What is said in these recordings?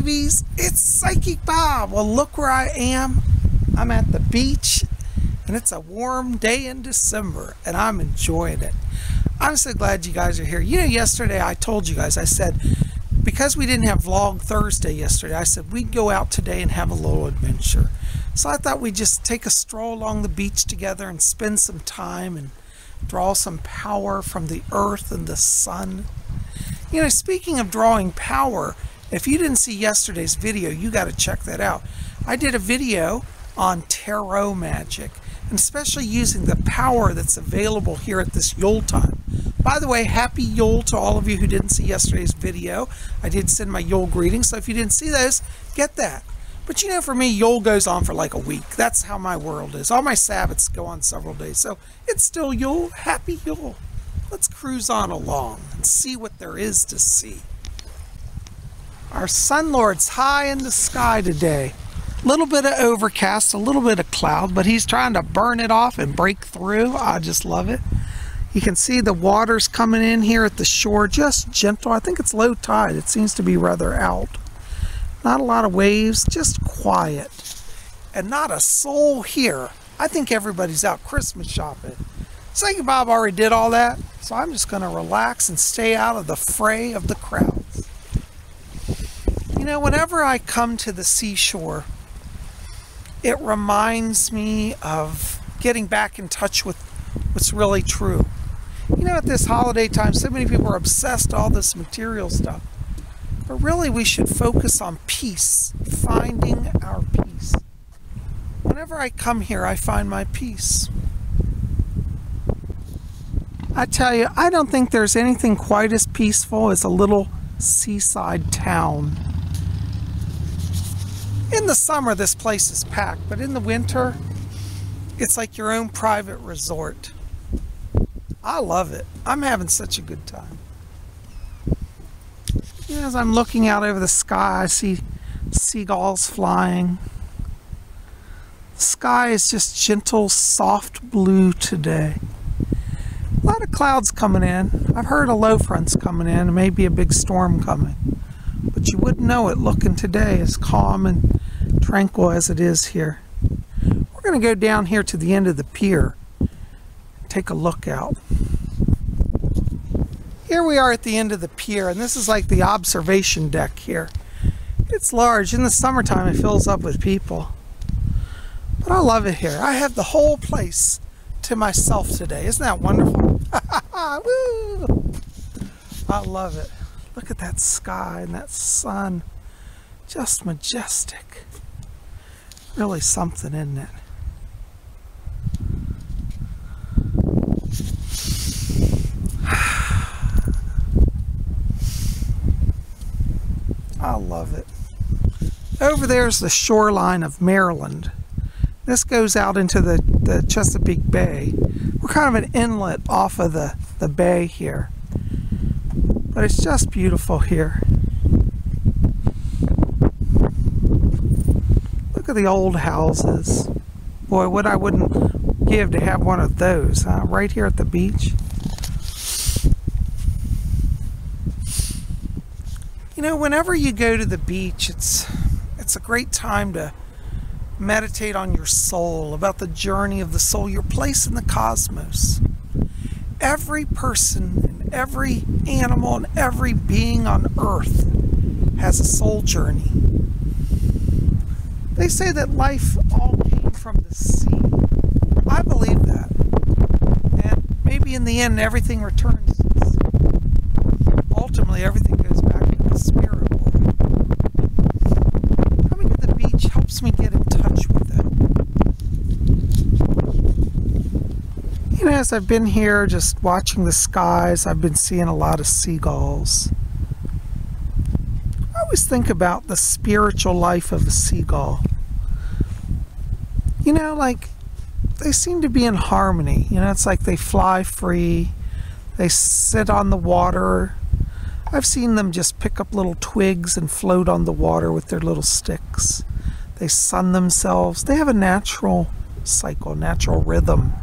Tubies, it's Psychic Bob. Well, look where I am. I'm at the beach, and it's a warm day in December, and I'm enjoying it. I'm so glad you guys are here. You know, yesterday I told you guys, I said, because we didn't have Vlog Thursday yesterday, I said we'd go out today and have a little adventure. So I thought we'd just take a stroll along the beach together and spend some time and draw some power from the earth and the sun. You know, speaking of drawing power, if you didn't see yesterday's video, you got to check that out. I did a video on tarot magic, and especially using the power that's available here at this Yule time. By the way, happy Yule to all of you who didn't see yesterday's video. I did send my Yule greetings, so if you didn't see those, get that. But you know, for me, Yule goes on for like a week. That's how my world is. All my Sabbats go on several days, so it's still Yule. Happy Yule. Let's cruise on along and see what there is to see. Our Sun Lord's high in the sky today. A little bit of overcast, a little bit of cloud, but he's trying to burn it off and break through. I just love it. You can see the water's coming in here at the shore, just gentle. I think it's low tide. It seems to be rather out. Not a lot of waves, just quiet. And not a soul here. I think everybody's out Christmas shopping. Psychic Bob already did all that, so I'm just going to relax and stay out of the fray of the crowds. You know, whenever I come to the seashore, it reminds me of getting back in touch with what's really true. You know, at this holiday time, so many people are obsessed with all this material stuff. But really, we should focus on peace, finding our peace. Whenever I come here, I find my peace. I tell you, I don't think there's anything quite as peaceful as a little seaside town. In the summer, this place is packed, but in the winter, it's like your own private resort. I love it. I'm having such a good time. You know, as I'm looking out over the sky, I see seagulls flying. The sky is just gentle, soft blue today. A lot of clouds coming in. I've heard a low front's coming in and maybe a big storm coming. But you wouldn't know it looking today as calm and tranquil as it is here. We're going to go down here to the end of the pier. Take a look out. Here we are at the end of the pier, and this is like the observation deck here. It's large. In the summertime, it fills up with people. But I love it here. I have the whole place to myself today. Isn't that wonderful? Woo! I love it. Look at that sky and that sun. Just majestic. Really something, isn't it? I love it. Over there's the shoreline of Maryland. This goes out into the Chesapeake Bay. We're kind of an inlet off of the bay here. But it's just beautiful here. Look at the old houses. Boy, what I wouldn't give to have one of those, huh? Right here at the beach. You know, whenever you go to the beach, it's a great time to meditate on your soul, about the journey of the soul, your place in the cosmos. Every person and every animal and every being on earth has a soul journey. They say that life all came from the sea. I believe that. And maybe in the end, everything returns to the sea. Ultimately, everything goes back to the spirit world. Coming to the beach helps me get in touch with that. You know, as I've been here just watching the skies, I've been seeing a lot of seagulls. I always think about the spiritual life of a seagull. You know, like, they seem to be in harmony. You know, it's like they fly free. They sit on the water. I've seen them just pick up little twigs and float on the water with their little sticks. They sun themselves. They have a natural cycle, natural rhythm.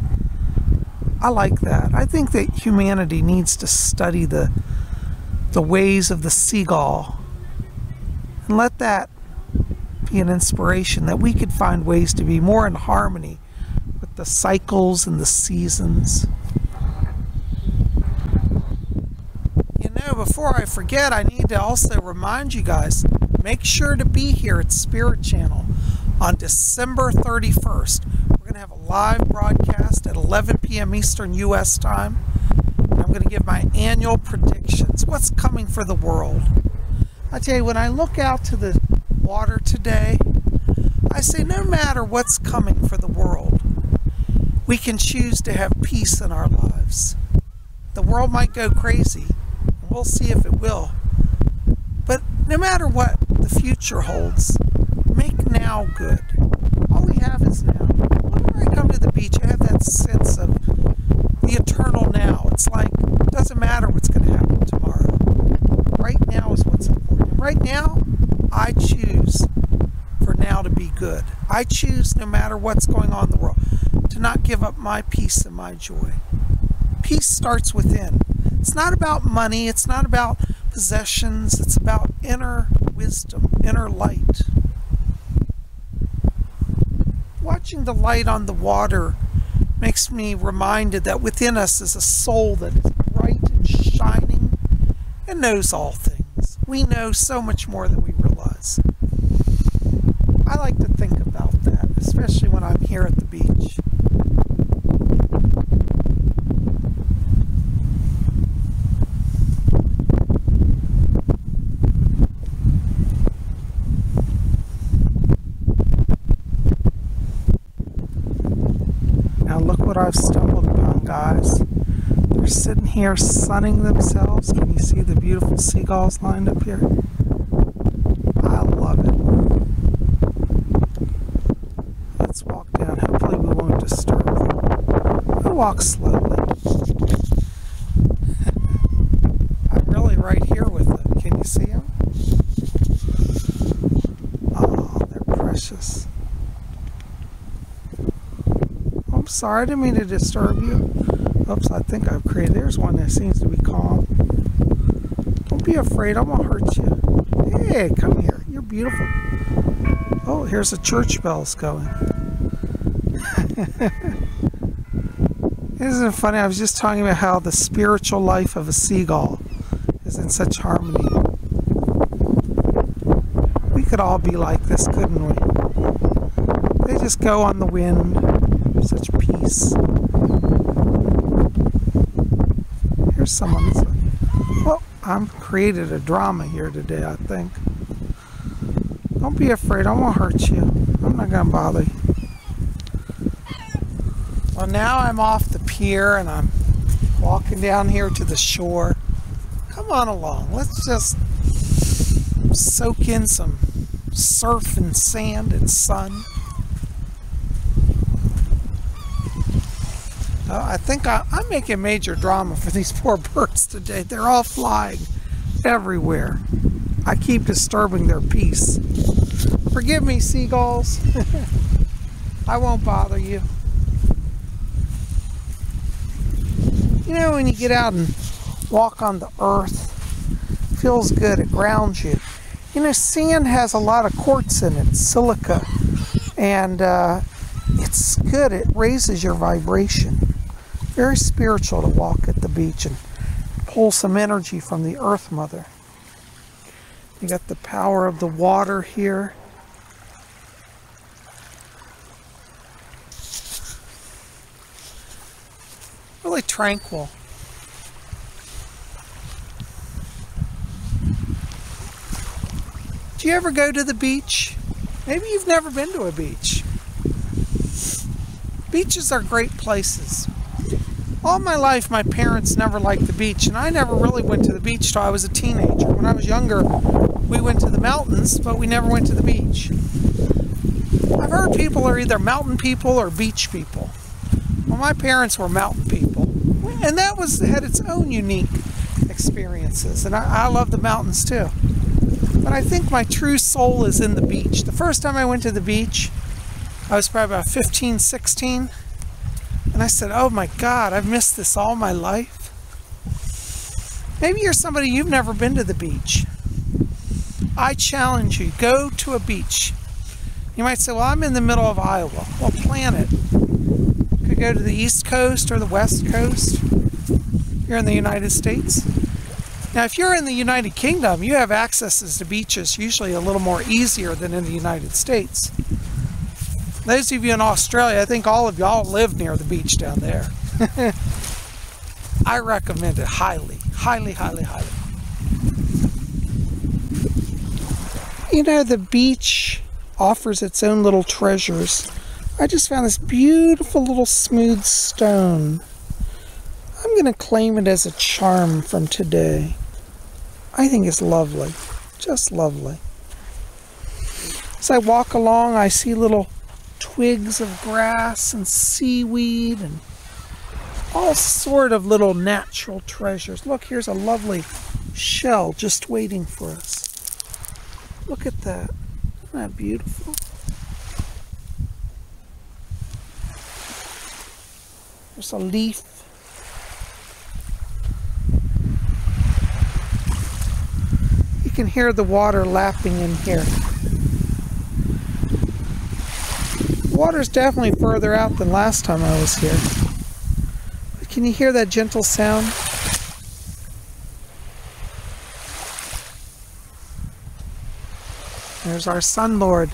I like that. I think that humanity needs to study the ways of the seagull And let that be an inspiration that we could find ways to be more in harmony with the cycles and the seasons. You know, before I forget, I need to also remind you guys, make sure to be here at Spirit Channel on December 31st. We're going to have a live broadcast at 11 p.m. Eastern U.S. time. I'm going to give my annual predictions. What's coming for the world? I tell you, when I look out to the water today, I say no matter what's coming for the world, we can choose to have peace in our lives. The world might go crazy. We'll see if it will. But no matter what the future holds, make now good. All we have is now. Whenever I come to the beach, I have that sense of the eternal now. It's like, it doesn't matter what's going to happen tomorrow. Right now is what's important. Right now, I choose for now to be good. I choose, no matter what's going on in the world, to not give up my peace and my joy. Peace starts within. It's not about money. It's not about possessions. It's about inner wisdom, inner light. Watching the light on the water makes me reminded that within us is a soul that is bright and shining and knows all things. We know so much more than we realize. I like to think about that, especially when I'm here at the beach. Now look what I've stumbled upon, guys. They're sitting here sunning themselves. Can you see the beautiful seagulls lined up here? I love it. Let's walk down. Hopefully we won't disturb them. We'll walk slowly. I'm really right here with them. Can you see them? Oh, they're precious. I'm sorry, I didn't mean to disturb you. Oops, I think I've created. There's one that seems to be calm. Don't be afraid, I won't hurt you. Hey, come here. You're beautiful. Oh, here's the church bells going. Isn't it funny? I was just talking about how the spiritual life of a seagull is in such harmony. We could all be like this, couldn't we? They just go on the wind. Such peace. Here's someone that's like, well, I've created a drama here today, I think. Don't be afraid, I won't hurt you. I'm not going to bother you. Well, now I'm off the pier and I'm walking down here to the shore. Come on along, let's just soak in some surf and sand and sun. I think I'm making major drama for these poor birds today. They're all flying everywhere. I keep disturbing their peace. Forgive me, seagulls. I won't bother you. You know, when you get out and walk on the earth, it feels good. It grounds you. You know, sand has a lot of quartz in it, silica, and it's good. It raises your vibration. Very spiritual to walk at the beach and pull some energy from the Earth Mother. You got the power of the water here. Really tranquil. Do you ever go to the beach? Maybe you've never been to a beach. Beaches are great places. All my life, my parents never liked the beach, and I never really went to the beach till I was a teenager. When I was younger, we went to the mountains, but we never went to the beach. I've heard people are either mountain people or beach people. Well, my parents were mountain people, and that had its own unique experiences, and I love the mountains too. But I think my true soul is in the beach. The first time I went to the beach, I was probably about 15, 16. And I said, oh my God, I've missed this all my life. Maybe you're somebody, you've never been to the beach. I challenge you, go to a beach. You might say, well, I'm in the middle of Iowa. Well, plan it. You could go to the East Coast or the West Coast. You're in the United States. Now, if you're in the United Kingdom, you have accesses to beaches usually a little more easier than in the United States. Those of you in Australia, I think all of y'all live near the beach down there. I recommend it highly, highly, highly, highly. You know, the beach offers its own little treasures. I just found this beautiful little smooth stone. I'm going to claim it as a charm from today. I think it's lovely, just lovely. As I walk along, I see little twigs of grass and seaweed and all sort of little natural treasures. Look, here's a lovely shell just waiting for us. Look at that. Isn't that beautiful? There's a leaf. You can hear the water lapping in here. The water's definitely further out than last time I was here. But can you hear that gentle sound? There's our Sun Lord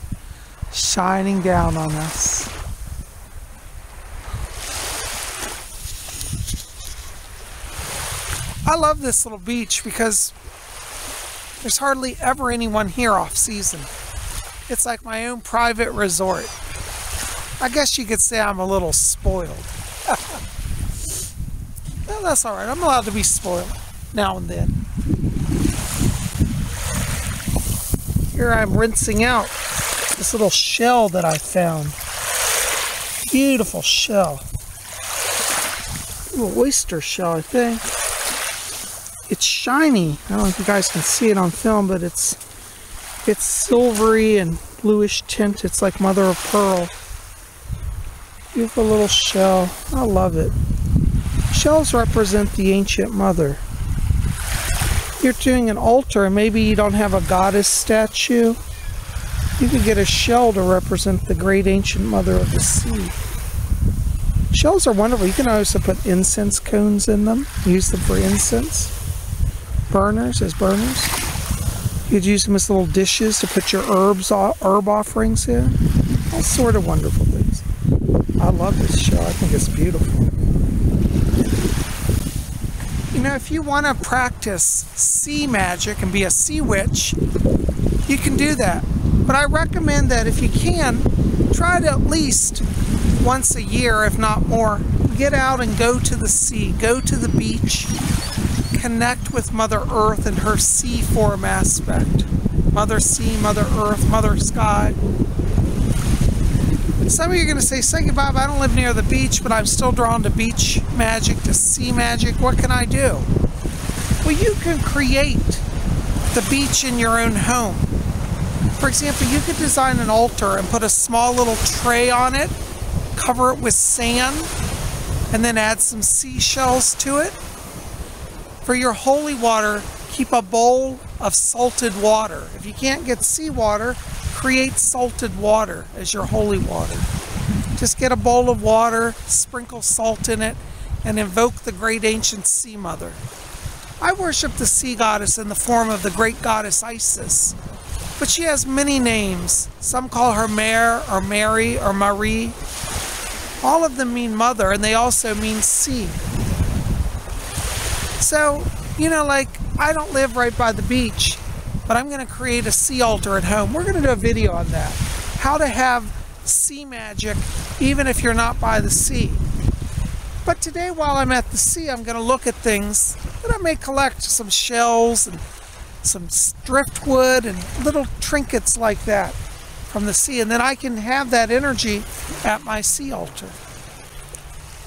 shining down on us. I love this little beach because there's hardly ever anyone here off season. It's like my own private resort. I guess you could say I'm a little spoiled. Well, that's all right. I'm allowed to be spoiled now and then. Here I'm rinsing out this little shell that I found. Beautiful shell. Little oyster shell, I think. It's shiny. I don't know if you guys can see it on film, but it's silvery and bluish tint. It's like mother of pearl. Beautiful little shell. I love it. Shells represent the ancient mother. You're doing an altar and maybe you don't have a goddess statue. You could get a shell to represent the great ancient mother of the sea. Shells are wonderful. You can also put incense cones in them. Use them for incense. Burners as burners. You could use them as little dishes to put your herb offerings in. All sort of wonderful things. I love this shell. I think it's beautiful. You know, if you want to practice sea magic and be a sea witch, you can do that. But I recommend that if you can, try to at least once a year, if not more, get out and go to the sea, go to the beach, connect with Mother Earth and her sea form aspect. Mother Sea, Mother Earth, Mother Sky. Some of you are going to say, Bob, I don't live near the beach, but I'm still drawn to beach magic, to sea magic. What can I do? Well, you can create the beach in your own home. For example, you could design an altar and put a small little tray on it, cover it with sand, and then add some seashells to it. For your holy water, keep a bowl of salted water. If you can't get seawater, create salted water as your holy water. Just get a bowl of water, sprinkle salt in it, and invoke the great ancient sea mother. I worship the sea goddess in the form of the great goddess Isis, but she has many names. Some call her Mare or Mary or Marie. All of them mean mother, and they also mean sea. So, you know, like, I don't live right by the beach, but I'm going to create a sea altar at home. We're going to do a video on that. How to have sea magic even if you're not by the sea. But today, while I'm at the sea, I'm going to look at things that I may collect, some shells and some driftwood and little trinkets like that from the sea. And then I can have that energy at my sea altar.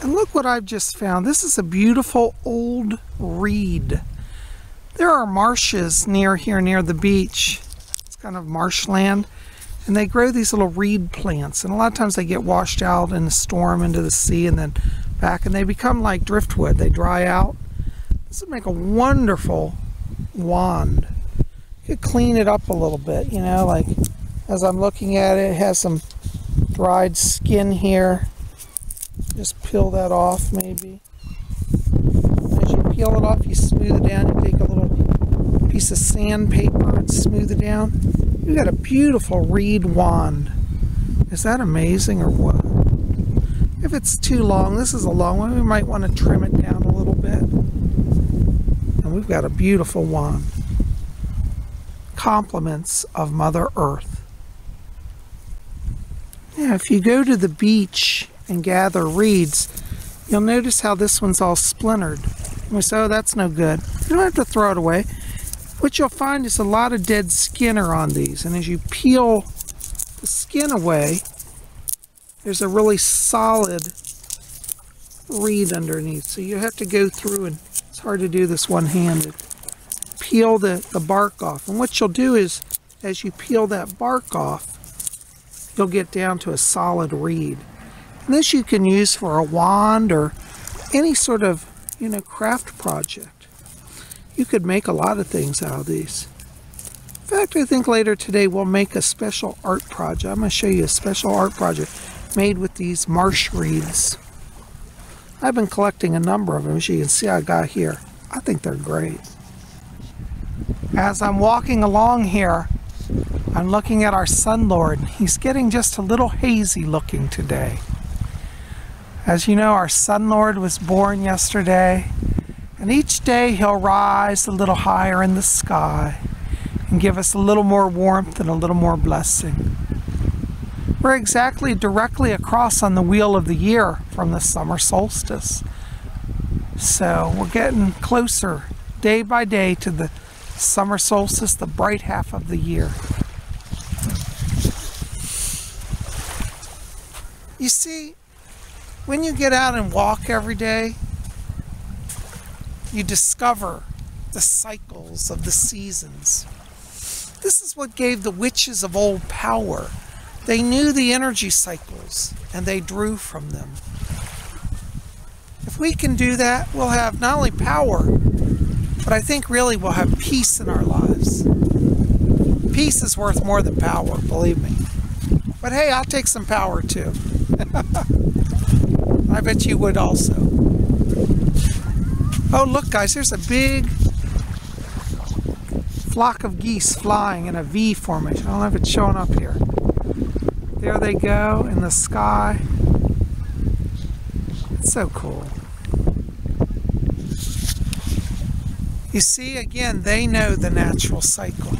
And look what I've just found. This is a beautiful old reed. There are marshes near here, near the beach. It's kind of marshland. And they grow these little reed plants. And a lot of times they get washed out in a storm into the sea and then back. And they become like driftwood. They dry out. This would make a wonderful wand. You could clean it up a little bit, you know, like as I'm looking at it, it has some dried skin here. Just peel that off maybe. As you peel it off, you smooth it down. You take a little piece of sandpaper and smooth it down. You got a beautiful reed wand. Is that amazing or what? If it's too long, this is a long one, we might want to trim it down a little bit. And we've got a beautiful wand. Compliments of Mother Earth. Yeah, if you go to the beach and gather reeds, you'll notice how this one's all splintered. And we say, oh, that's no good. You don't have to throw it away. What you'll find is a lot of dead skin are on these. And as you peel the skin away, there's a really solid reed underneath. So you have to go through, and it's hard to do this one-handed. Peel the bark off. And what you'll do is, as you peel that bark off, you'll get down to a solid reed. And this you can use for a wand or any sort of, you know, craft project. You could make a lot of things out of these. In fact, I think later today we'll make a special art project. I'm going to show you a special art project made with these marsh reeds. I've been collecting a number of them, as you can see I got here. I think they're great. As I'm walking along here, I'm looking at our Sun Lord. He's getting just a little hazy looking today. As you know, our Sun Lord was born yesterday, and each day he'll rise a little higher in the sky and give us a little more warmth and a little more blessing. We're exactly directly across on the wheel of the year from the summer solstice. So we're getting closer day by day to the summer solstice, the bright half of the year. You see, when you get out and walk every day, you discover the cycles of the seasons. This is what gave the witches of old power. They knew the energy cycles, and they drew from them. If we can do that, we'll have not only power, but I think really we'll have peace in our lives. Peace is worth more than power, believe me. But hey, I'll take some power too. I bet you would also. Oh, look guys, there's a big flock of geese flying in a V formation. I don't know if it's showing up here. There they go in the sky. It's so cool. You see, again, they know the natural cycle.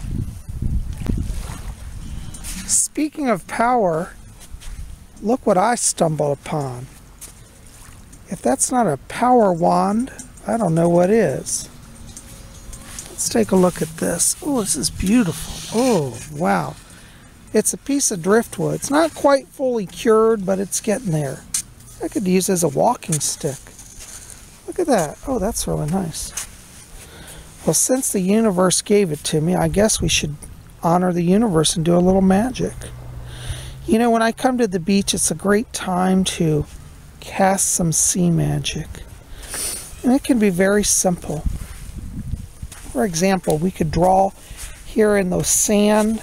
Speaking of power, look what I stumbled upon. If that's not a power wand, I don't know what is. Let's take a look at this. Oh, this is beautiful. Oh, wow. It's a piece of driftwood. It's not quite fully cured, but it's getting there. I could use it as a walking stick. Look at that. Oh, that's really nice. Well, since the universe gave it to me, I guess we should honor the universe and do a little magic. You know, when I come to the beach, it's a great time to cast some sea magic. And it can be very simple. For example, we could draw here in the sand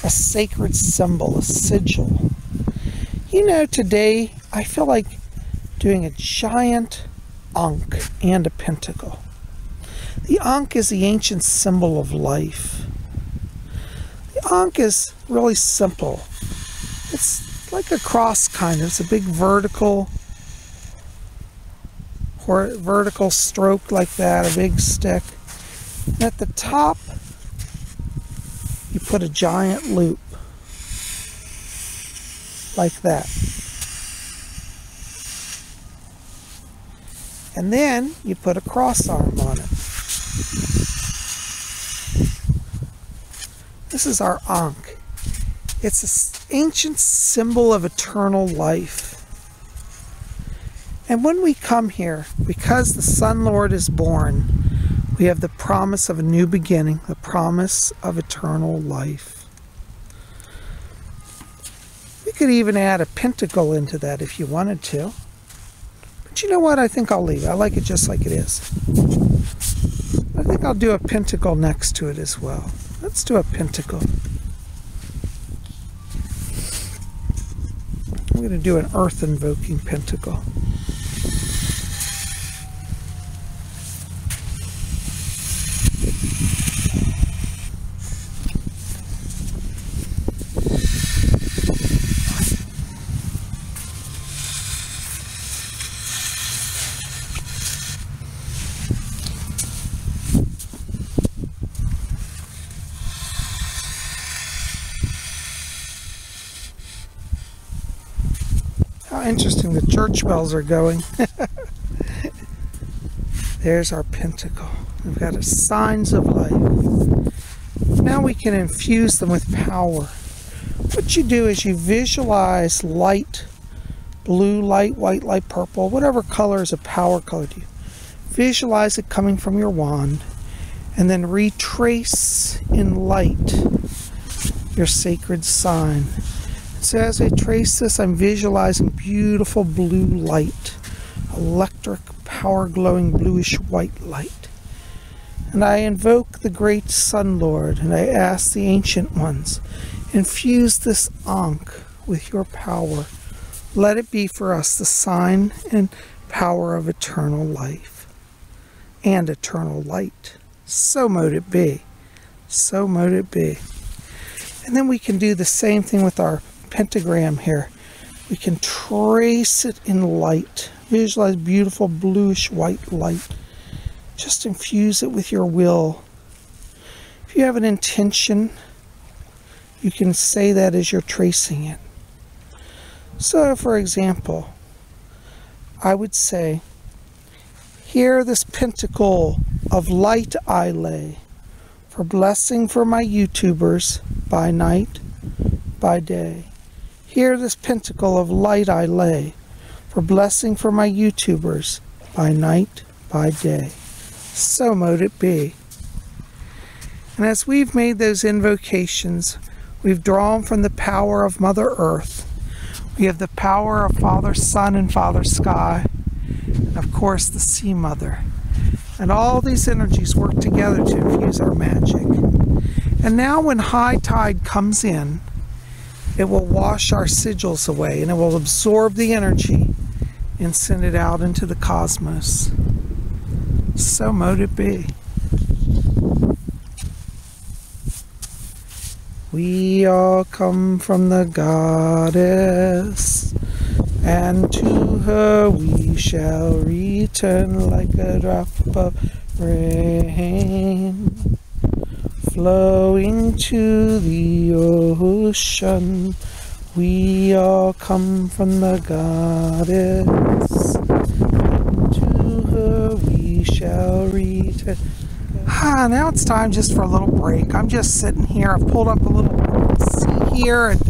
a sacred symbol, a sigil. You know, today I feel like doing a giant ankh and a pentacle. The ankh is the ancient symbol of life. The ankh is really simple. It's like a cross kind of. It's a big vertical stroke like that, a big stick. And at the top, you put a giant loop like that. And then you put a cross arm on it. This is our ankh. It's an ancient symbol of eternal life. And when we come here, because the Sun Lord is born, we have the promise of a new beginning, the promise of eternal life. We could even add a pentacle into that if you wanted to. But you know what? I think I'll leave it. I like it just like it is. I think I'll do a pentacle next to it as well. Let's do a pentacle. I'm going to do an earth invoking pentacle. How interesting, the church bells are going. There's our pentacle. We've got a signs of life. Now we can infuse them with power. What you do is you visualize light, blue light, white light, purple, whatever color is a power color to you. Visualize it coming from your wand, and then retrace in light your sacred sign. So as I trace this, I'm visualizing beautiful blue light, electric, power glowing bluish white light. And I invoke the great Sun Lord, and I ask the ancient ones, infuse this Ankh with your power. Let it be for us the sign and power of eternal life and eternal light. So mote it be. So mote it be. And then we can do the same thing with our pentagram here. We can trace it in light. Visualize beautiful bluish white light. Just infuse it with your will. If you have an intention, you can say that as you're tracing it. So, for example, I would say, here this pentacle of light I lay, for blessing for my YouTubers by night, by day. Here this pentacle of light I lay, for blessing for my YouTubers by night, by day. So mote it be. And as we've made those invocations, we've drawn from the power of Mother Earth. We have the power of Father Sun and Father Sky, and of course the Sea Mother. And all these energies work together to infuse our magic. And now when high tide comes in, it will wash our sigils away, and it will absorb the energy and send it out into the cosmos. So mote it be. We all come from the goddess, and to her we shall return like a drop of rain, flowing to the ocean. We all come from the goddess, and to her we shall return. Now it's time just for a little break. I'm just sitting here. I've pulled up a little seat here, and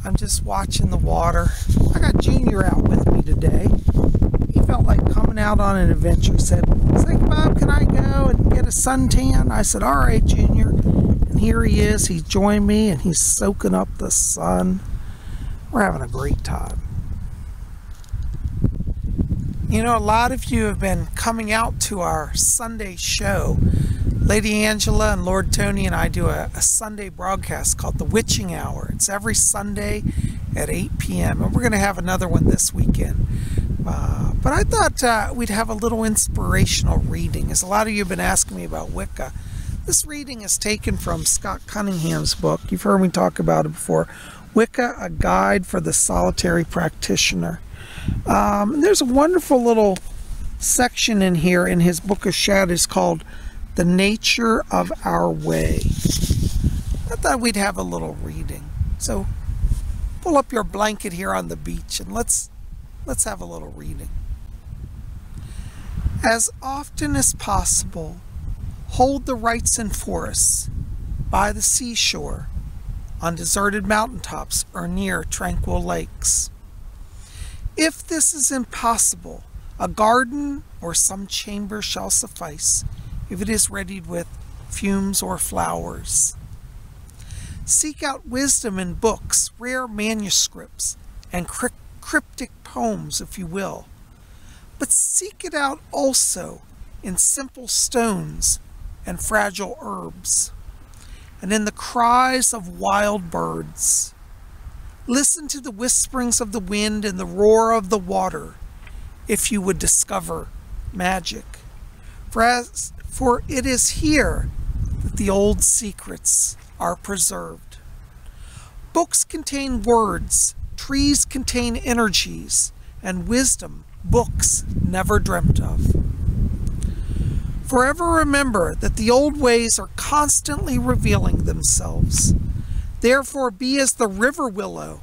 I'm just watching the water. I got Junior out with me today. He felt like coming out on an adventure. Said, Bob, can I go and get a suntan? I said, all right, Junior. And here he is. He's joined me, and he's soaking up the sun. We're having a great time. You know, a lot of you have been coming out to our Sunday show. Lady Angela and Lord Tony and I do a Sunday broadcast called The Witching Hour. It's every Sunday at 8 p.m. and we're going to have another one this weekend. But I thought we'd have a little inspirational reading, as a lot of you have been asking me about Wicca. This reading is taken from Scott Cunningham's book. You've heard me talk about it before. Wicca, A Guide for the Solitary Practitioner. There's a wonderful little section in here in his Book of Shadows called The Nature of Our Way. I thought we'd have a little reading. So pull up your blanket here on the beach and let's have a little reading. As often as possible, hold the rites in forests, by the seashore, on deserted mountaintops, or near tranquil lakes. If this is impossible, a garden or some chamber shall suffice, if it is readied with fumes or flowers. Seek out wisdom in books, rare manuscripts, and cryptic poems, if you will. But seek it out also in simple stones and fragile herbs. and in the cries of wild birds. Listen to the whisperings of the wind and the roar of the water, if you would discover magic. For it is here that the old secrets are preserved. Books contain words, trees contain energies, and wisdom books never dreamt of. Forever remember that the old ways are constantly revealing themselves. Therefore be as the river willow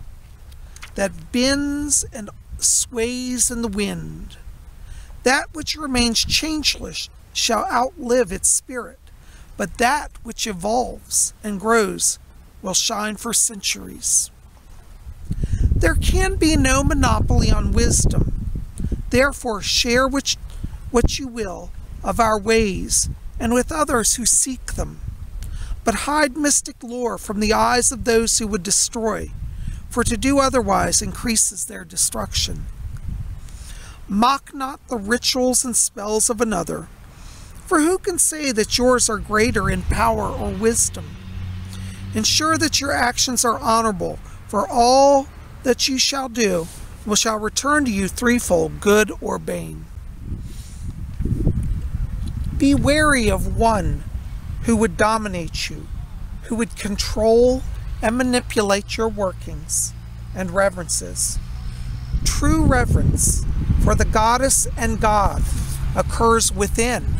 that bends and sways in the wind. That which remains changeless shall outlive its spirit, but that which evolves and grows will shine for centuries. There can be no monopoly on wisdom. Therefore share what you will of our ways and with others who seek them. But hide mystic lore from the eyes of those who would destroy, for to do otherwise increases their destruction. Mock not the rituals and spells of another, for who can say that yours are greater in power or wisdom? Ensure that your actions are honorable, for all that you shall do shall return to you threefold, good or bane. Be wary of one who would dominate you, who would control and manipulate your workings and reverences. True reverence for the goddess and God occurs within.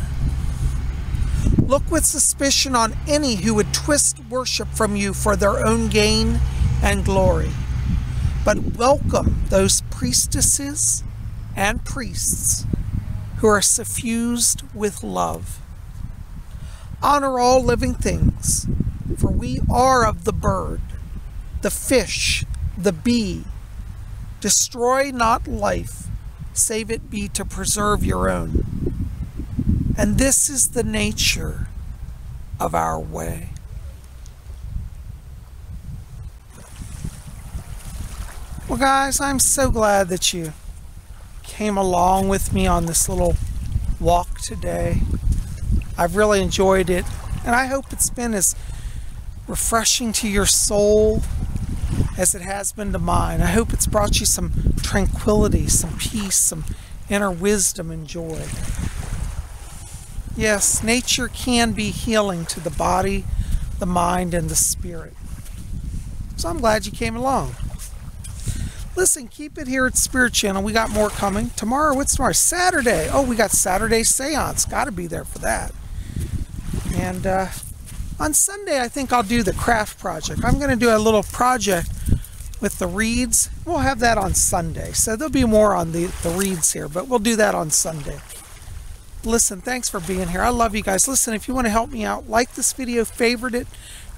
Look with suspicion on any who would twist worship from you for their own gain and glory. But welcome those priestesses and priests who are suffused with love. Honor all living things, for we are of the bird, the fish, the bee. Destroy not life, save it be to preserve your own. And this is the nature of our way. Well, guys, I'm so glad that you came along with me on this little walk today. I've really enjoyed it, and I hope it's been as refreshing to your soul as it has been to mine. I hope it's brought you some tranquility, some peace, some inner wisdom and joy. Yes, nature can be healing to the body, the mind, and the spirit. So I'm glad you came along. Listen, keep it here at Spirit Channel. We got more coming. Tomorrow, what's tomorrow? Saturday. Oh, we got Saturday Seance. Got to be there for that. And on Sunday, I think I'll do the craft project. I'm going to do a little project with the reeds. We'll have that on Sunday. So there'll be more on the reeds here, but we'll do that on Sunday. Listen, thanks for being here. I love you guys. Listen, if you want to help me out, like this video, favorite it,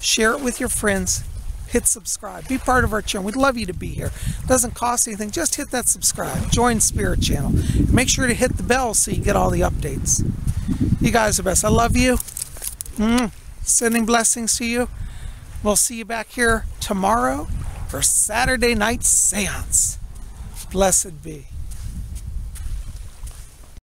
share it with your friends, hit subscribe. Be part of our channel. We'd love you to be here. It doesn't cost anything. Just hit that subscribe. Join Spirit Channel. Make sure to hit the bell so you get all the updates. You guys are best. I love you. Sending blessings to you. We'll see you back here tomorrow for Saturday night seance. Blessed be.